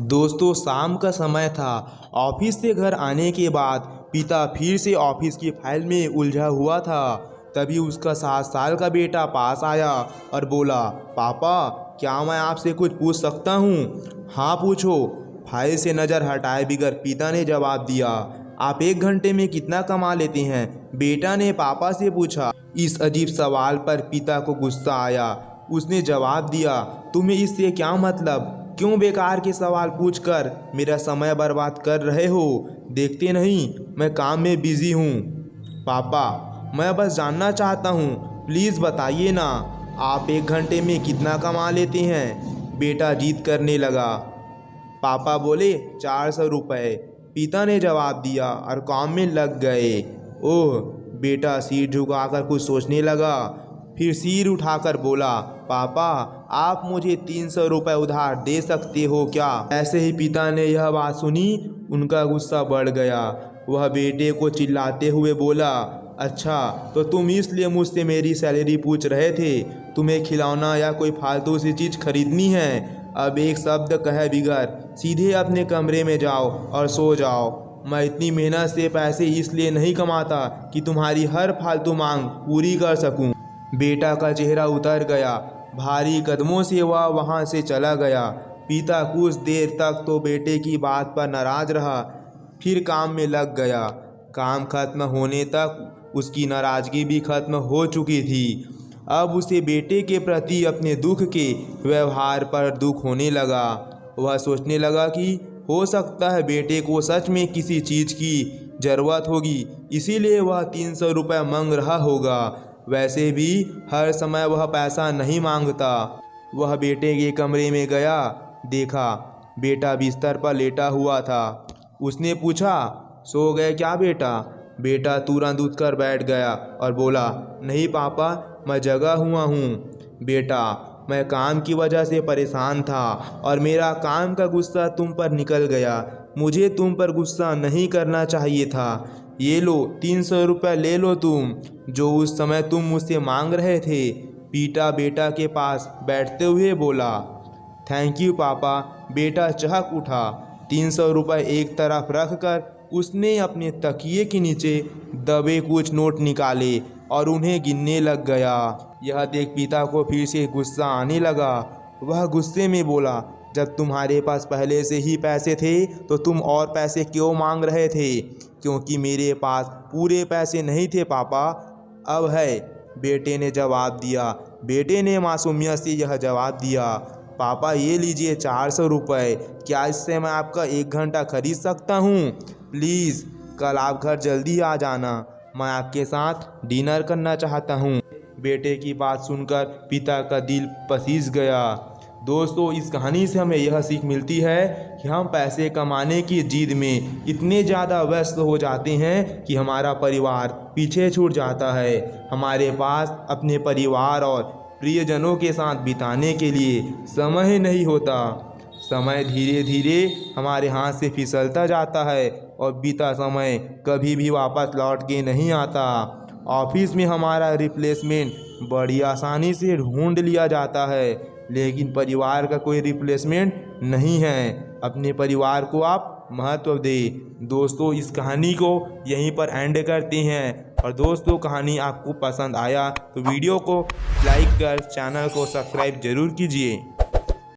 दोस्तों शाम का समय था। ऑफिस से घर आने के बाद पिता फिर से ऑफिस की फाइल में उलझा हुआ था। तभी उसका 7 साल का बेटा पास आया और बोला, पापा क्या मैं आपसे कुछ पूछ सकता हूँ? हाँ पूछो, फाइल से नज़र हटाए बिगर पिता ने जवाब दिया। आप 1 घंटे में कितना कमा लेते हैं? बेटा ने पापा से पूछा। इस अजीब सवाल पर पिता को गुस्सा आया। उसने जवाब दिया, तुम्हें इससे क्या मतलब? क्यों बेकार के सवाल पूछकर मेरा समय बर्बाद कर रहे हो? देखते नहीं मैं काम में बिजी हूँ। पापा मैं बस जानना चाहता हूँ, प्लीज़ बताइए ना, आप 1 घंटे में कितना कमा लेते हैं? बेटा जिद करने लगा। पापा बोले 400 रुपये। पिता ने जवाब दिया और काम में लग गए। ओह, बेटा सिर झुकाकर कुछ सोचने लगा, फिर सिर उठाकर बोला, पापा आप मुझे 300 रुपये उधार दे सकते हो क्या? ऐसे ही पिता ने यह बात सुनी, उनका गुस्सा बढ़ गया। वह बेटे को चिल्लाते हुए बोला, अच्छा तो तुम इसलिए मुझसे मेरी सैलरी पूछ रहे थे? तुम्हें खिलौना या कोई फालतू सी चीज़ खरीदनी है? अब एक शब्द कहे बिगर सीधे अपने कमरे में जाओ और सो जाओ। मैं इतनी मेहनत से पैसे इसलिए नहीं कमाता कि तुम्हारी हर फालतू मांग पूरी कर सकूं। बेटा का चेहरा उतर गया। भारी कदमों से वह वहां से चला गया। पिता कुछ देर तक तो बेटे की बात पर नाराज रहा, फिर काम में लग गया। काम खत्म होने तक उसकी नाराज़गी भी खत्म हो चुकी थी। अब उसे बेटे के प्रति अपने दुख के व्यवहार पर दुख होने लगा। वह सोचने लगा कि हो सकता है बेटे को सच में किसी चीज़ की ज़रूरत होगी, इसीलिए वह 300 रुपये मांग रहा होगा। वैसे भी हर समय वह पैसा नहीं मांगता। वह बेटे के कमरे में गया, देखा बेटा बिस्तर पर लेटा हुआ था। उसने पूछा, सो गए क्या बेटा? बेटा तुरंत उठकर बैठ गया और बोला, नहीं पापा मैं जगा हुआ हूँ। बेटा मैं काम की वजह से परेशान था और मेरा काम का गुस्सा तुम पर निकल गया। मुझे तुम पर गुस्सा नहीं करना चाहिए था। ये लो 300 रुपये ले लो तुम, जो उस समय तुम मुझसे मांग रहे थे। पीटा बेटा के पास बैठते हुए बोला, थैंक यू पापा। बेटा चहक उठा। 300 रुपये एक तरफ रख कर उसने अपने तकिए के नीचे दबे कुछ नोट निकाले और उन्हें गिनने लग गया। यह देख पिता को फिर से गुस्सा आने लगा। वह गुस्से में बोला, जब तुम्हारे पास पहले से ही पैसे थे तो तुम और पैसे क्यों मांग रहे थे? क्योंकि मेरे पास पूरे पैसे नहीं थे पापा, अब है, बेटे ने जवाब दिया। बेटे ने मासूमियत से यह जवाब दिया, पापा ये लीजिए 400 रुपये, क्या इससे मैं आपका 1 घंटा खरीद सकता हूँ? प्लीज़ कल आप घर जल्दी आ जाना, मैं आपके साथ डिनर करना चाहता हूँ। बेटे की बात सुनकर पिता का दिल पसीज गया। दोस्तों इस कहानी से हमें यह सीख मिलती है कि हम पैसे कमाने की जिद में इतने ज़्यादा व्यस्त हो जाते हैं कि हमारा परिवार पीछे छूट जाता है। हमारे पास अपने परिवार और प्रियजनों के साथ बिताने के लिए समय ही नहीं होता। समय धीरे धीरे हमारे हाथ से फिसलता जाता है और बीता समय कभी भी वापस लौट के नहीं आता। ऑफिस में हमारा रिप्लेसमेंट बड़ी आसानी से ढूंढ लिया जाता है, लेकिन परिवार का कोई रिप्लेसमेंट नहीं है। अपने परिवार को आप महत्व दें। दोस्तों इस कहानी को यहीं पर एंड करते हैं। और दोस्तों कहानी आपको पसंद आया तो वीडियो को लाइक कर चैनल को सब्सक्राइब जरूर कीजिए।